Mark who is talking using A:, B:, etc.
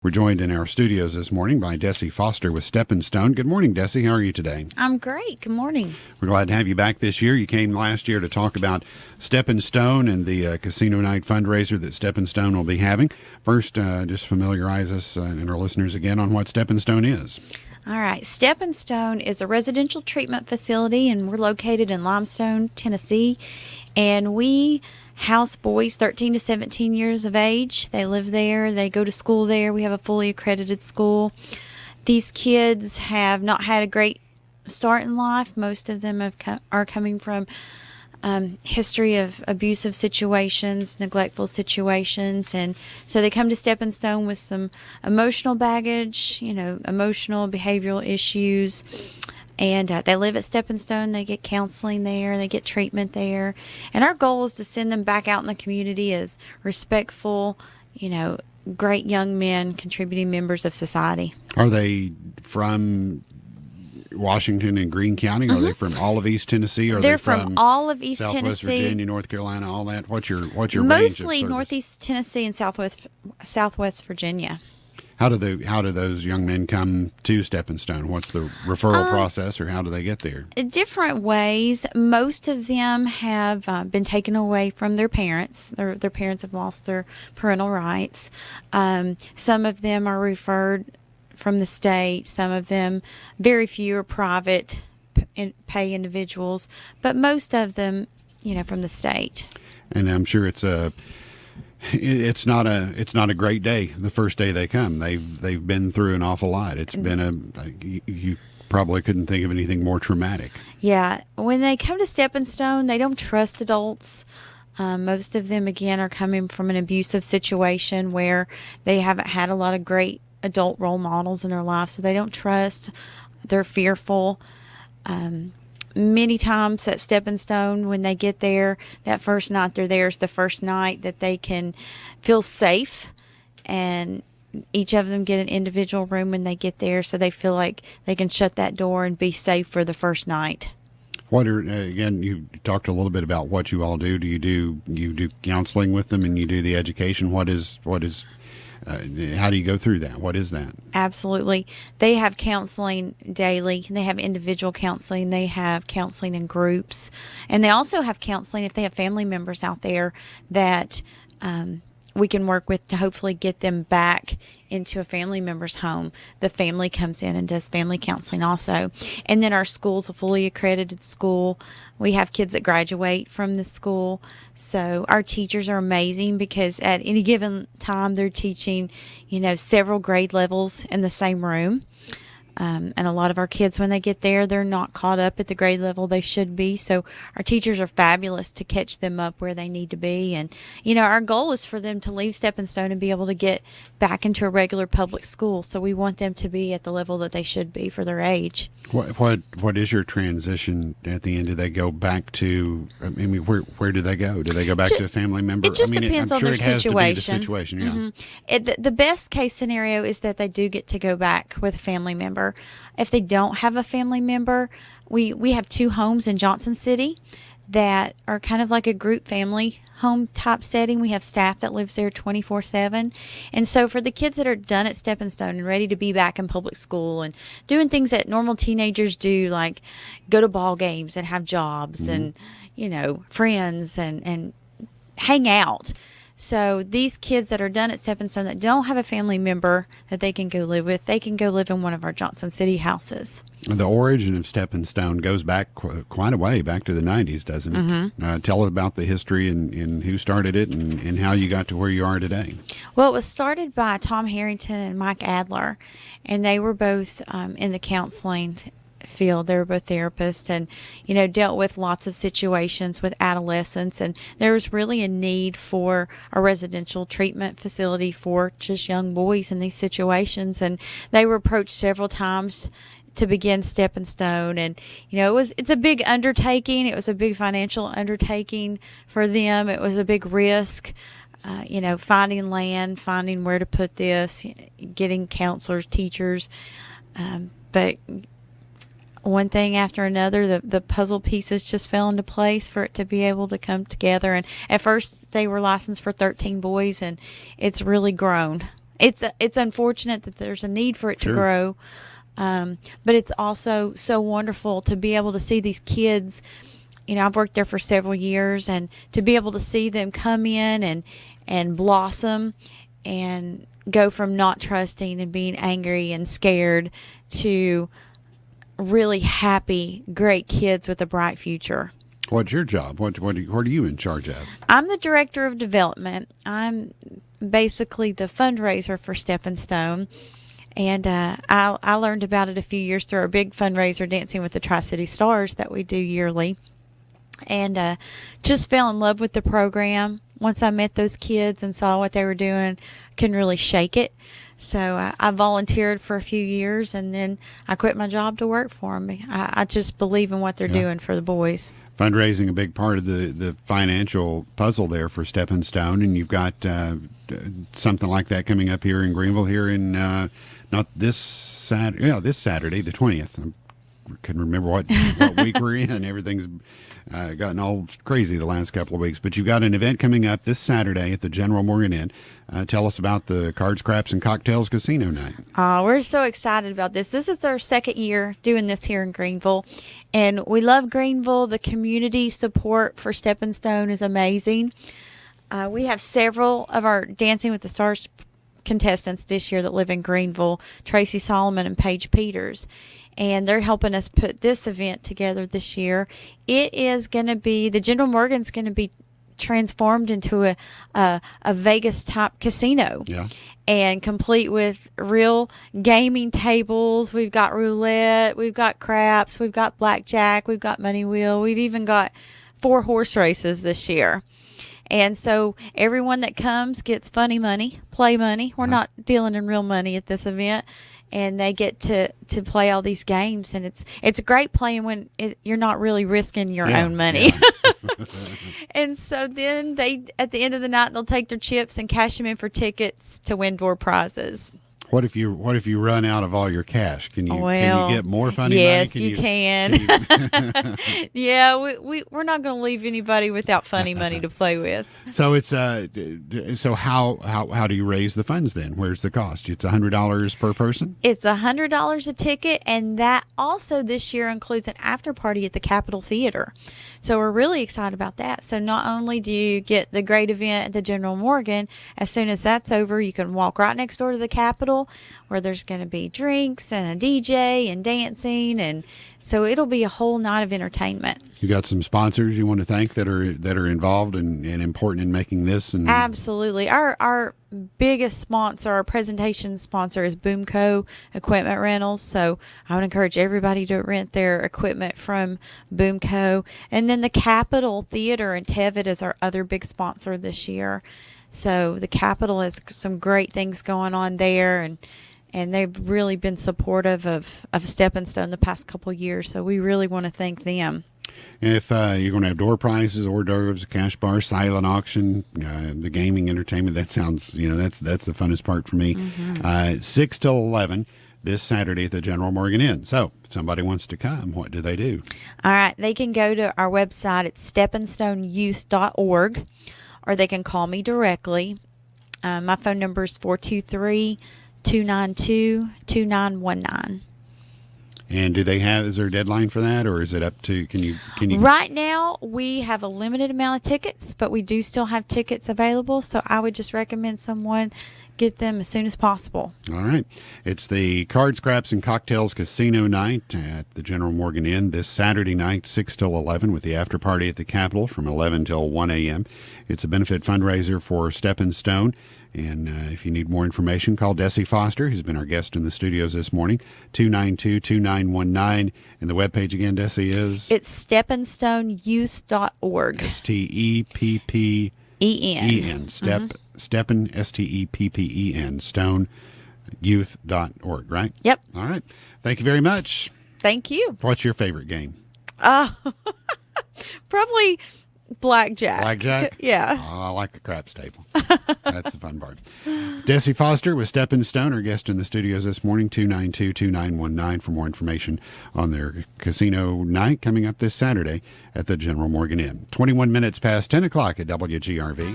A: We're joined in our studios this morning by Dessi Foster with Steppenstone. Good morning, Dessi. How are you today?
B: I'm great. Good morning.
A: We're glad to have you back this year. You came last year to talk about Steppenstone and the Casino Night fundraiser that Steppenstone will be having. First, just familiarize us and our listeners again on what Steppenstone is.
B: All right. Steppenstone is a residential treatment facility, and we're located in Limestone, Tennessee. And we house boys 13 to 17 years of age. They live there. They go to school there. We have a fully accredited school. These kids have not had a great start in life. Most of them are coming from history of abusive situations, neglectful situations, and so they come to Steppenstone with some emotional baggage, emotional behavioral issues. And they live at Steppenstone. They get counseling there. They get treatment there. And our goal is to send them back out in the community as respectful, great young men, contributing members of society.
A: Are they from Washington and Greene County? Are they from all of East Tennessee? Are
B: They're
A: they
B: from all of East
A: Southwest
B: Tennessee,
A: Virginia, North Carolina, all that? What's your range of
B: mostly
A: service?
B: Northeast Tennessee and Southwest Virginia.
A: How do those young men come to Steppenstone? What's the referral process, or how do they get there?
B: Different ways. Most of them have been taken away from their parents. Their parents have lost their parental rights. Some of them are referred from the state. Some of them, very few, are private pay individuals, but most of them, from the state.
A: And I'm sure it's not a great day the first day they come. They've been through an awful lot. It's been you probably couldn't think of anything more traumatic.
B: Yeah, when they come to Steppenstone, they don't trust adults. Most of them, again, are coming from an abusive situation where they haven't had a lot of great adult role models in their life, so they don't trust. They're fearful. Many times at Steppenstone, when they get there, that first night they're there is the first night that they can feel safe, and each of them get an individual room when they get there, so they feel like they can shut that door and be safe for the first night.
A: What are again? You talked a little bit about what you all do. Do you do counseling with them, and you do the education? What is? How do you go through that? What is that?
B: Absolutely. They have counseling daily. They have individual counseling. They have counseling in groups. And they also have counseling if they have family members out there that we can work with to hopefully get them back into a family member's home. The family comes in and does family counseling also. And then our school's a fully accredited school. We have kids that graduate from the school. So our teachers are amazing because at any given time they're teaching, several grade levels in the same room. And a lot of our kids, when they get there, they're not caught up at the grade level they should be. So our teachers are fabulous to catch them up where they need to be. And, our goal is for them to leave Steppenstone and be able to get back into a regular public school. So we want them to be at the level that they should be for their age.
A: What is your transition at the end? Do they go back to, where do they go? Do they go back to a family member?
B: It just depends on their situation.
A: Yeah.
B: The best case scenario is that they do get to go back with a family member. If they don't have a family member, we have 2 homes in Johnson City that are kind of like a group family home type setting. We have staff that lives there 24/7. And so for the kids that are done at Steppenstone and ready to be back in public school and doing things that normal teenagers do, like go to ball games and have jobs and, friends and hang out. So these kids that are done at Steppenstone that don't have a family member that they can go live with, they can go live in one of our Johnson City houses.
A: The origin of Steppenstone goes back quite a way, back to the 90s, doesn't it? Mm-hmm. Tell us about the history and who started it and how you got to where you are today.
B: Well, it was started by Tom Harrington and Mike Adler, and they were both in the counseling field. They were both therapists and, dealt with lots of situations with adolescents. And there was really a need for a residential treatment facility for just young boys in these situations. And they were approached several times to begin Steppenstone. And, it's a big undertaking. It was a big financial undertaking for them. It was a big risk. Finding land, finding where to put this, getting counselors, teachers. But one thing after another, the puzzle pieces just fell into place for it to be able to come together. And at first they were licensed for 13 boys, and it's really grown. It's unfortunate that there's a need for it to
A: Sure.
B: grow, but it's also so wonderful to be able to see these kids. I've worked there for several years, and to be able to see them come in and blossom and go from not trusting and being angry and scared to really happy, great kids with a bright future.
A: What's your job? What are you in charge of?
B: I'm the director of development. I'm basically the fundraiser for Steppenstone. And I learned about it a few years through our big fundraiser, Dancing with the Tri-City Stars, that we do yearly. And just fell in love with the program. Once I met those kids and saw what they were doing, I couldn't really shake it. So I volunteered for a few years, and then I quit my job to work for them. I just believe in what they're doing for the boys.
A: Fundraising, a big part of the financial puzzle there for Steppenstone, and you've got something like that coming up here in Greenville here in not this Saturday, this Saturday, the 20th. I couldn't remember what week we're in. Everything's gotten all crazy the last couple of weeks. But you've got an event coming up this Saturday at the General Morgan Inn. Tell us about the Cards, Craps, and Cocktails Casino Night.
B: We're so excited about this. This is our second year doing this here in Greenville, and we love Greenville. The community support for Steppenstone is amazing. We have several of our Dancing with the Stars contestants this year that live in Greenville, Tracy Solomon and Paige Peters, and they're helping us put this event together this year. It is going to be, the General Morgan's going to be transformed into a Vegas type casino.
A: Yeah.
B: And complete with real gaming tables. We've got roulette, we've got craps, we've got blackjack, we've got money wheel, we've even got 4 horse races this year. And so everyone that comes gets funny money, play money. We're not dealing in real money at this event. And they get to play all these games, and it's great playing when you're not really risking your own money. Yeah. And so then at the end of the night, they'll take their chips and cash them in for tickets to win door prizes.
A: What if you run out of all your cash? Can you get more funny money?
B: Yes, you can. Yeah, we're not going to leave anybody without funny money to play with.
A: So it's so how do you raise the funds then? Where's the cost? It's $100 per person?
B: It's $100 a ticket, and that also this year includes an after party at the Capitol Theater. So we're really excited about that. So not only do you get the great event at the General Morgan, as soon as that's over, you can walk right next door to the Capitol, where there's going to be drinks and a DJ and dancing, and so it'll be a whole night of entertainment.
A: You got some sponsors you want to thank that are involved and important in making this? And
B: absolutely. Our biggest sponsor, our presentation sponsor, is Boomco Equipment Rentals. So I would encourage everybody to rent their equipment from Boomco. And then the Capitol Theater in Tevitt is our other big sponsor this year. So the Capitol has some great things going on there, and they've really been supportive of Steppenstone the past couple of years. So we really want to thank them.
A: If you're going to have door prizes, hors d'oeuvres, a cash bar, silent auction, the gaming entertainment, that sounds, that's the funnest part for me. 6 till 11 this Saturday at the General Morgan Inn. So if somebody wants to come, what do they do?
B: All right. They can go to our website at steppenstoneyouth.org, or they can call me directly. My phone number is 423-292-2919.
A: And is there a deadline for that, or is it up to, can you?
B: Right now, we have a limited amount of tickets, but we do still have tickets available. So I would just recommend someone get them as soon as possible.
A: All right. It's the Cards, Craps, and Cocktails Casino Night at the General Morgan Inn this Saturday night, 6 till 11, with the after party at the Capitol from 11 till 1 a.m. It's a benefit fundraiser for Steppenstone. And if you need more information, call Dessi Foster, who's been our guest in the studios this morning, 292-2919. And the webpage again, Dessi, is?
B: It's steppenstoneyouth.org.
A: STEPPEN. Steppen, STEPPEN, stoneyouth.org, right?
B: Yep.
A: All right. Thank you very much.
B: Thank you.
A: What's your favorite game?
B: Probably blackjack.
A: Blackjack?
B: Yeah.
A: Oh, I like the craps table. That's the fun part. Dessi Foster with Steppenstone, our guest in the studios this morning, 292-2919 for more information on their casino night coming up this Saturday at the General Morgan Inn. 21 minutes past 10 o'clock at WGRV.